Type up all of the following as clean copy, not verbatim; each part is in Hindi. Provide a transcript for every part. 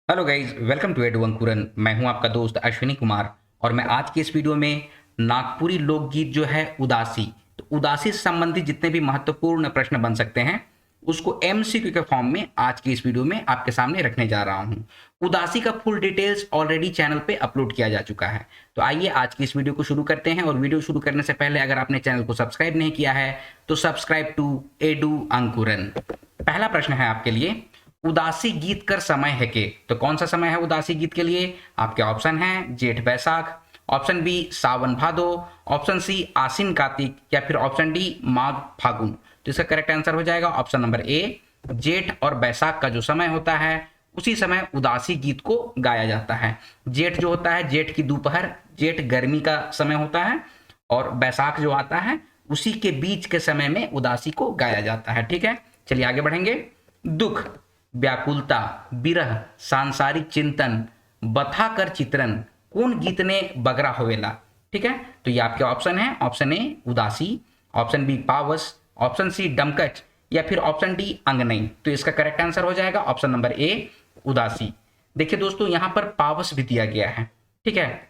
Hello guys, welcome to Edu Ankuran. मैं हूं आपका दोस्त अश्विनी कुमार और मैं आज की इस वीडियो में नागपुरी लोकगीत जो है उदासी, तो उदासी से संबंधित जितने भी महत्वपूर्ण प्रश्न बन सकते हैं उसको एमसीक्यू के फॉर्म में आज की इस वीडियो में आपके सामने रखने जा रहा हूं। उदासी का फुल डिटेल्स ऑलरेडी चैनल पे अपलोड किया जा चुका है। तो आइए आज की इस वीडियो को शुरू करते हैं। और वीडियो शुरू करने से पहले अगर आपने चैनल को सब्सक्राइब नहीं किया है तो सब्सक्राइब टू एडू अंकुरन। पहला प्रश्न है आपके लिए, उदासी गीत कर समय है के, तो कौन सा समय है उदासी गीत के लिए? आपके ऑप्शन हैं जेठ बैसाख, ऑप्शन बी सावन भादो, ऑप्शन सी आसिन कार्तिक, या फिर ऑप्शन डी माघ फागुन। तो इसका करेक्ट आंसर हो जाएगा ऑप्शन नंबर ए, जेठ और बैसाख का जो समय होता है उसी समय उदासी गीत को गाया जाता है। जेठ जो होता है, जेठ की दोपहर, जेठ गर्मी का समय होता है, और बैसाख जो आता है उसी के बीच के समय में उदासी को गाया जाता है। ठीक है, चलिए आगे बढ़ेंगे। दुख, व्याकुलता, विरह, सांसारिक चिंतन, बथा कर चित्रण, कौन गीत ने बगरा होवेला। ठीक है, तो ये आपके ऑप्शन है। Option A Udasi, option B पावस, ऑप्शन सी डमकच, या फिर ऑप्शन डी अंगनई। तो इसका करेक्ट आंसर हो जाएगा ऑप्शन नंबर ए उदासी। देखिए दोस्तों, यहां पर पावस भी दिया गया है। ठीक है,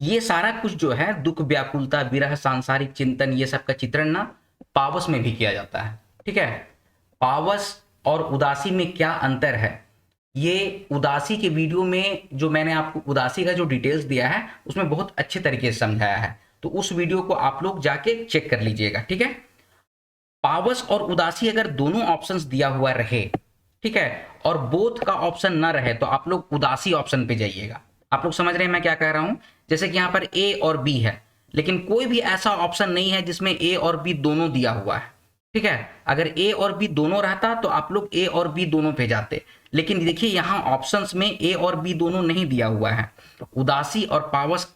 ये सारा कुछ जो है दुख, व्याकुलता, विरह, सांसारिक चिंतन, ये सब का चित्रण ना पावस में भी किया जाता है। ठीक है, पावस और उदासी में क्या अंतर है, ये उदासी के वीडियो में जो मैंने आपको उदासी का जो डिटेल्स दिया है उसमें बहुत अच्छे तरीके से समझाया है, तो उस वीडियो को आप लोग जाके चेक कर लीजिएगा। ठीक है, पावस और उदासी अगर दोनों ऑप्शंस दिया हुआ रहे, ठीक है, और बोथ का ऑप्शन ना रहे, तो आप लोग उदासी ऑप्शन पे जाइएगा। आप लोग समझ रहे हैं मैं क्या कह रहा हूं? जैसे कि यहां पर ए और बी है, लेकिन कोई भी ऐसा ऑप्शन नहीं है जिसमें ए और बी दोनों दिया हुआ है। ठीक है, अगर ए और बी दोनों रहता तो आप लोग ए और बी दोनों पे जाते, लेकिन देखिए यहाँ ऑप्शंस में ए और बी दोनों नहीं दिया हुआ है, उदासी और पावस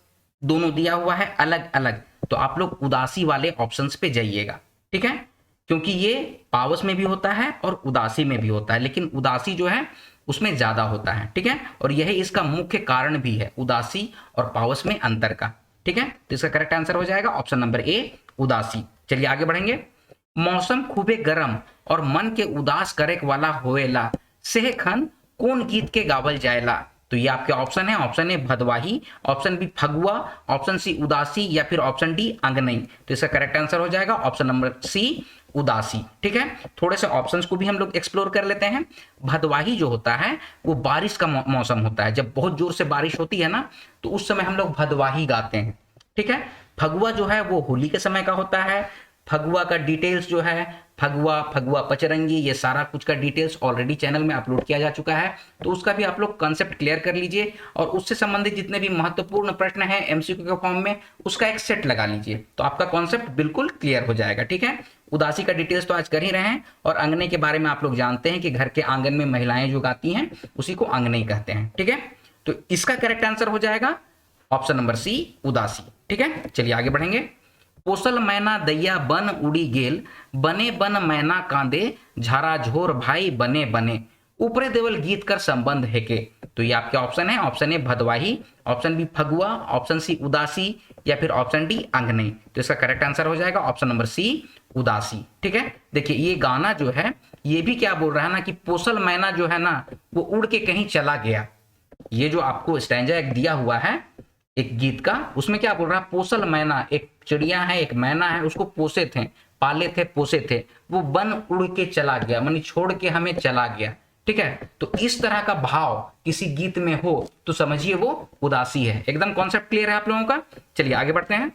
दोनों दिया हुआ है अलग अलग, तो आप लोग उदासी वाले ऑप्शंस पे जाइएगा। ठीक है, क्योंकि ये पावस में भी होता है और उदासी में भी होता है, लेकिन उदासी जो है उसमें ज्यादा होता है। ठीक है, और यही इसका मुख्य कारण भी है उदासी और पावस में अंतर का। ठीक है, तो इसका करेक्ट आंसर हो जाएगा ऑप्शन नंबर ए उदासी। चलिए आगे बढ़ेंगे। मौसम खूबे गरम और मन के उदास करेक वाला होएला, सेह खन कौन गीत के गावल जाएला। तो ये आपके ऑप्शन है। Option A Bhadwahi, option B Phagua, option C Udasi, या फिर ऑप्शन डी अंगनई। तो इसका करेक्ट आंसर हो जाएगा ऑप्शन नंबर सी उदासी। ठीक है, थोड़े से ऑप्शंस को भी हम लोग एक्सप्लोर कर लेते हैं। भदवाही जो होता है वो बारिश का मौसम होता है, जब बहुत जोर से बारिश होती है ना तो उस समय हम लोग भदवाही गाते हैं। ठीक है, फगुआ जो है वो होली के समय का होता है। फगुआ का डिटेल्स जो है, फगुआ, फगुआ पचरंगी, ये सारा कुछ का डिटेल्स ऑलरेडी चैनल में अपलोड किया जा चुका है, तो उसका भी आप लोग कंसेप्ट क्लियर कर लीजिए और उससे संबंधित जितने भी महत्वपूर्ण प्रश्न हैं एमसीक्यू के फॉर्म में उसका एक सेट लगा लीजिए, तो आपका कॉन्सेप्ट बिल्कुल क्लियर हो जाएगा। ठीक है, उदासी का डिटेल्स तो आज कर ही रहे हैं, और अंगने के बारे में आप लोग जानते हैं कि घर के आंगन में महिलाएं जो गाती हैं उसी को अंगने कहते हैं। ठीक है, तो इसका करेक्ट आंसर हो जाएगा ऑप्शन नंबर सी उदासी। ठीक है, चलिए आगे बढ़ेंगे। पोसल मैना दैया बन उड़ी गेल, बने बन मैना कांदे, झोर भाई बने बने, ऊपरे देवल गीत कर संबंध है के। तो ये आपके ऑप्शन है। Option A Bhadwahi, option B Phagua, option C Udasi, या फिर ऑप्शन डी अंगनई। तो इसका करेक्ट आंसर हो जाएगा ऑप्शन नंबर सी उदासी। ठीक है, देखिए ये गाना जो है ये भी क्या बोल रहा है ना कि पोसल मैना जो है ना वो उड़ के कहीं चला गया। ये जो आपको स्टैंजा एक दिया हुआ है एक गीत का, उसमें क्या बोल रहा है, पोसल मैना, एक चिड़िया है, एक मैना है, उसको पोसे थे, पाले थे, पोसे थे, वो बन उड़ के चला गया, मानी छोड़ के हमें चला गया। ठीक है, तो इस तरह का भाव किसी गीत में हो तो समझिए वो उदासी है। एकदम कॉन्सेप्ट क्लियर है आप लोगों का? चलिए आगे बढ़ते हैं।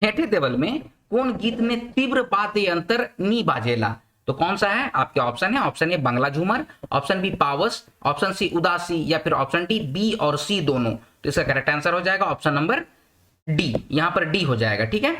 हेठे देवल में कौन गीत में तीव्र बात अंतर नी बाजेला। तो कौन सा है? आपके ऑप्शन है। Option A Bangla Jhumar, option B पावस, ऑप्शन सी उदासी, या फिर ऑप्शन डी बी और सी दोनों। तो इसका करेक्ट आंसर हो जाएगा ऑप्शन नंबर डी, यहां पर डी हो जाएगा। ठीक है,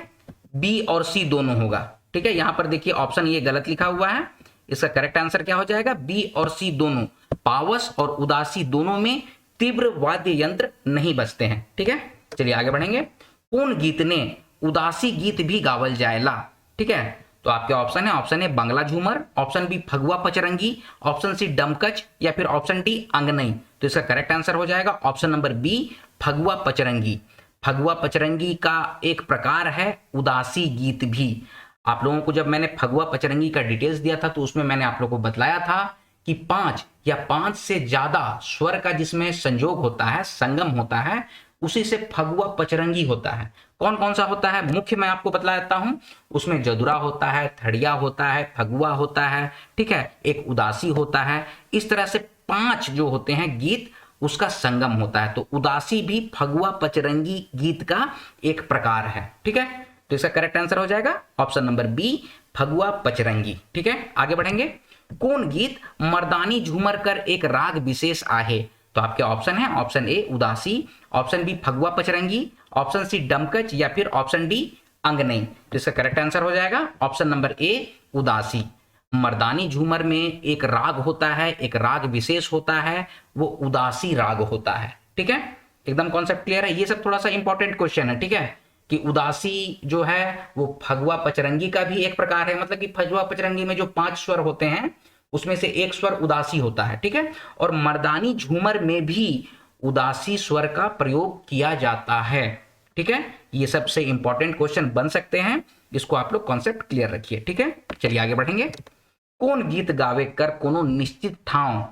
बी और सी दोनों होगा। ठीक है, यहां पर देखिए ऑप्शन ये गलत लिखा हुआ है, इसका करेक्ट आंसर क्या हो जाएगा, बी और सी दोनों। पावस और उदासी दोनों में तीव्र वाद्य यंत्र नहीं बजते हैं। ठीक है, चलिए आगे बढ़ेंगे। कौन गीत ने उदासी गीत भी गावल जाएला। ठीक है, तो आपके ऑप्शन है। Option A Bangla Jhumar, option B Phagua Pachrangi, option C Damkach, या फिर ऑप्शन डी अंगनई। तो इसका करेक्ट आंसर हो जाएगा option number B Phagua Pachrangi. Phagua Pachrangi का एक प्रकार है उदासी गीत भी। आप लोगों को जब मैंने फगुआ पचरंगी का डिटेल्स दिया था तो उसमें मैंने आप लोगों को बतलाया था कि 5 या 5 से ज्यादा स्वर का जिसमें संयोग होता है, संगम होता है, उसी से फगुआ पचरंगी होता है। कौन कौन सा होता है मुख्य मैं आपको बतला देता हूं। उसमें जदुरा होता है, थड़िया होता है, फगुआ होता है, ठीक है, एक उदासी होता है। इस तरह से 5 जो होते हैं गीत उसका संगम होता है। तो उदासी भी फगुआ पचरंगी गीत का एक प्रकार है, ठीक है। तो इसका करेक्ट आंसर हो जाएगा ऑप्शन नंबर बी, फगुआ पचरंगी, ठीक है। आगे बढ़ेंगे। कौन गीत मर्दानी झूमर कर एक राग विशेष आहे। तो आपके ऑप्शन है option A Udasi, option B Phagua Pachrangi, option C Damkach या फिर ऑप्शन डी अंगनई। तो इसका करेक्ट आंसर हो जाएगा ऑप्शन नंबर ए उदासी। मर्दानी झूमर में एक राग होता है, एक राग विशेष होता है, वो उदासी राग होता है, ठीक है। एकदम कॉन्सेप्ट क्लियर है। ये सब थोड़ा सा इंपॉर्टेंट क्वेश्चन है, ठीक है, कि उदासी जो है वो फगुआ पचरंगी का भी एक प्रकार है। मतलब कि फगुआ पचरंगी में जो 5 स्वर होते हैं उसमें से एक स्वर उदासी होता है, ठीक है। और मर्दानी झूमर में भी उदासी स्वर का प्रयोग किया जाता है, ठीक है। ये सबसे इंपॉर्टेंट क्वेश्चन बन सकते हैं, इसको आप लोग कॉन्सेप्ट क्लियर रखिए, ठीक है। चलिए आगे बढ़ेंगे। कौन गीत गावे कर कोनो निश्चित ठाव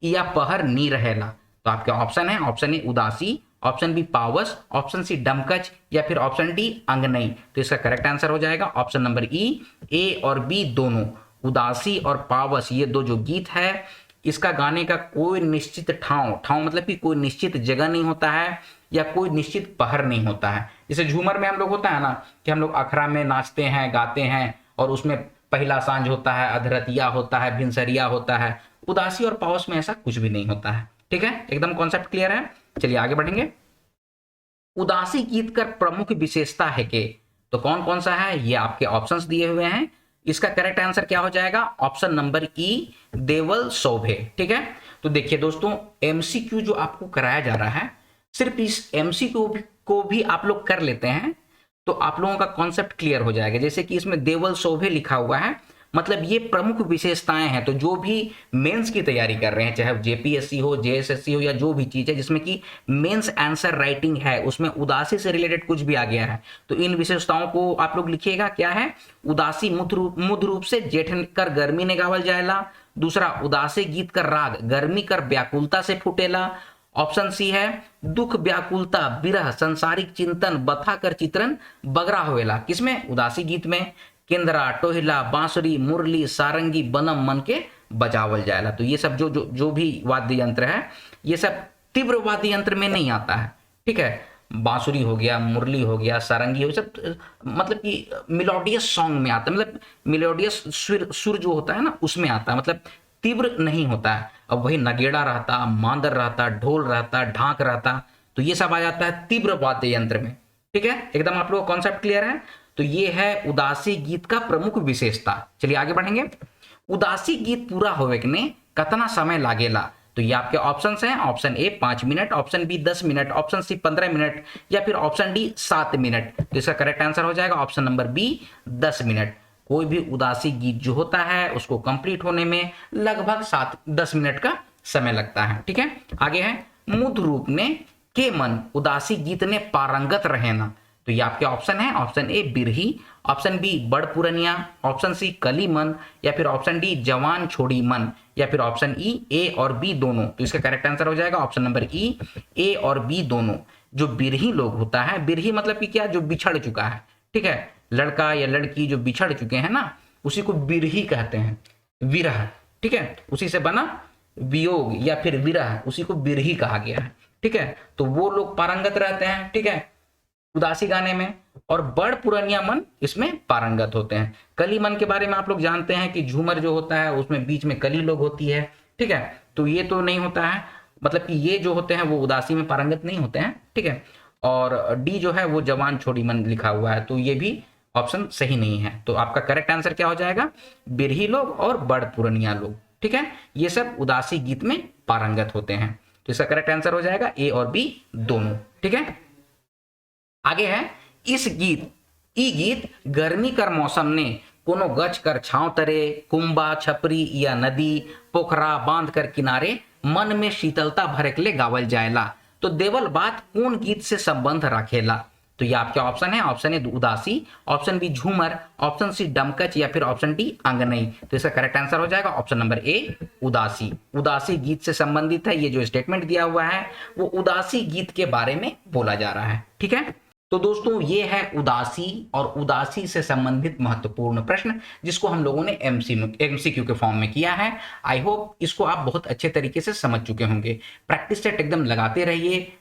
या पहर नी रहेला। तो आपके ऑप्शन है option A Udasi, option B पावस, ऑप्शन सी डमकच या फिर ऑप्शन डी अंगनई। तो इसका करेक्ट आंसर हो जाएगा ऑप्शन नंबर ई, ए और बी दोनों। उदासी और पावस ये दो जो गीत है, इसका गाने का कोई निश्चित ठाव मतलब कि कोई निश्चित जगह नहीं होता है या कोई निश्चित पहर नहीं होता है। जैसे झूमर में हम लोग होता है ना कि हम लोग अखड़ा में नाचते हैं, गाते हैं, और उसमें पहला सांझ होता है, अधरतिया होता है, भिनसरिया होता है। उदासी और पावस में ऐसा कुछ भी नहीं होता है, ठीक है। एकदम कॉन्सेप्ट क्लियर है। चलिए आगे बढ़ेंगे। उदासी गीत का प्रमुख विशेषता है के। तो कौन कौन सा है ये आपके ऑप्शंस दिए हुए हैं। इसका करेक्ट आंसर क्या हो जाएगा ऑप्शन नंबर ई, देवल शोभे, ठीक है। तो देखिए दोस्तों, एमसीक्यू जो आपको कराया जा रहा है, सिर्फ इस एमसीक्यू को भी आप लोग कर लेते हैं तो आप लोगों का कॉन्सेप्ट क्लियर हो जाएगा। जैसे कि इसमें देवल शोभे लिखा हुआ है, मतलब ये प्रमुख विशेषताएं हैं। तो जो भी मेंस की तैयारी कर रहे हैं, चाहे जेपीएससी हो, जेएसएससी हो, या जो भी चीज है जिसमें कि मेंस आंसर राइटिंग है, उसमें उदासी से रिलेटेड कुछ भी आ गया है, तो इन विशेषताओं को आप लोग लिखिएगा। क्या है, उदासी मुद रूप से जेठ कर गर्मी ने गावल जाएला। दूसरा, उदासी गीत कर राग गर्मी कर व्याकुलता से फूटेला। ऑप्शन सी है, दुख व्याकुलता विरह संसारिक चिंतन बथा कर चित्रण बगरा होवेला। किसमें, उदासी गीत में। केंद्रा, टोहिला, बांसुरी, मुरली, सारंगी, बनम मन के बजावल जाएला। तो ये सब जो भी वाद्य यंत्र है, ये सब तीव्र वाद्य यंत्र में नहीं आता है, ठीक है। बांसुरी हो गया, मुरली हो गया, सारंगी हो, सब मतलब कि मिलोडियस सॉन्ग में आता है, मतलब मिलोडियस सुर जो होता है ना उसमें आता है, मतलब तीव्र नहीं होता है। अब वही नगेड़ा रहता, मांदर रहता, ढोल रहता, ढाक रहता, तो ये सब आ जाता है तीव्र वाद्य यंत्र में, ठीक है। एकदम आप लोगों को कॉन्सेप्ट क्लियर है। तो ये है उदासी गीत का प्रमुख विशेषता। चलिए आगे बढ़ेंगे। उदासी गीत पूरा होवे के ने कितना समय लागेला। तो ये आपके ऑप्शंस हैं, option A 5 minute, option B 10 minute, option C 15 minute या फिर ऑप्शन डी 7 मिनट। तो इसका करेक्ट आंसर हो जाएगा ऑप्शन नंबर बी 10 मिनट। कोई भी उदासी गीत जो होता है उसको कंप्लीट होने में लगभग 7-10 मिनट का समय लगता है, ठीक है। आगे है, मुद रूप ने के मन उदासी गीत ने पारंगत रहना। तो ये आपके ऑप्शन है, ऑप्शन ए बिरही, ऑप्शन बी बड़ पुरनिया, ऑप्शन सी कली मन या फिर ऑप्शन डी जवान छोड़ी मन या फिर ऑप्शन ई ए और बी दोनों। तो इसका करेक्ट आंसर हो जाएगा ऑप्शन नंबर ई, ए और बी दोनों। जो बिरही लोग होता है, बिरही मतलब कि क्या, जो बिछड़ चुका है, ठीक है, लड़का या लड़की जो बिछड़ चुके हैं ना, उसी को बिरही कहते हैं, विरह, ठीक है, उसी से बना वियोग या फिर विरह, उसी को बिरही कहा गया है, ठीक है। तो वो लोग पारंगत रहते हैं, ठीक है, उदासी गाने में। और बड़ पुरनिया मन इसमें पारंगत होते हैं। कली मन के बारे में आप लोग जानते हैं कि झूमर जो होता है उसमें बीच में कली लोग होती है, ठीक है, तो ये तो नहीं होता है, मतलब कि ये जो होते हैं वो उदासी में पारंगत नहीं होते हैं, ठीक है। और डी जो है वो जवान छोड़ी मन लिखा हुआ है, तो ये भी ऑप्शन सही नहीं है। तो आपका करेक्ट आंसर क्या हो जाएगा, बिरही लोग और बड़ पुरनिया लोग, ठीक है, ये सब उदासी गीत में पारंगत होते हैं। तो इसका करेक्ट आंसर हो जाएगा ए और बी दोनों, ठीक है। आगे है, इस गीत ई गीत गर्मी कर मौसम ने कोनो गच कर छांव तरे कुंबा छपरी या नदी पोखरा बांध कर किनारे मन में शीतलता भरे के ले गावल जाएला। तो देवल बात कौन गीत से संबंध रखेला। तो ये आपके ऑप्शन है, option A Udasi, option B झूमर, ऑप्शन सी डमकच या फिर ऑप्शन डी आंगनई। तो इसका करेक्ट आंसर हो जाएगा ऑप्शन नंबर ए उदासी। उदासी गीत से संबंधित है, ये जो स्टेटमेंट दिया हुआ है वो उदासी गीत के बारे में बोला जा रहा है। ठीक है, तो दोस्तों ये है उदासी और उदासी से संबंधित महत्वपूर्ण प्रश्न, जिसको हम लोगों ने एमसीक्यू के फॉर्म में किया है। आई होप इसको आप बहुत अच्छे तरीके से समझ चुके होंगे। प्रैक्टिस सेट एकदम लगाते रहिए।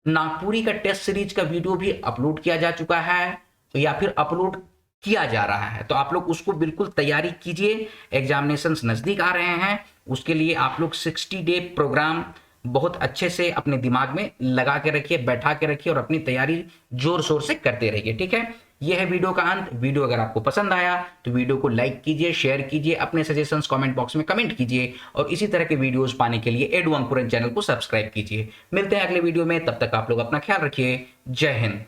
नागपुरी का टेस्ट सीरीज का वीडियो भी अपलोड किया जा चुका है या फिर अपलोड किया जा रहा है, तो आप लोग उसको बिल्कुल तैयारी कीजिए। एग्जामिनेशंस नजदीक आ रहे हैं, उसके लिए आप लोग 60 डे प्रोग्राम बहुत अच्छे से अपने दिमाग में लगा के रखिए, बैठा के रखिए और अपनी तैयारी जोर शोर से करते रहिए। ठीक है, यह है वीडियो का अंत। वीडियो अगर आपको पसंद आया तो वीडियो को लाइक कीजिए, शेयर कीजिए, अपने सजेशंस कमेंट बॉक्स में कमेंट कीजिए और इसी तरह के वीडियोस पाने के लिए एडू अंकुरन चैनल को सब्सक्राइब कीजिए। मिलते हैं अगले वीडियो में, तब तक आप लोग अपना ख्याल रखिए। जय हिंद।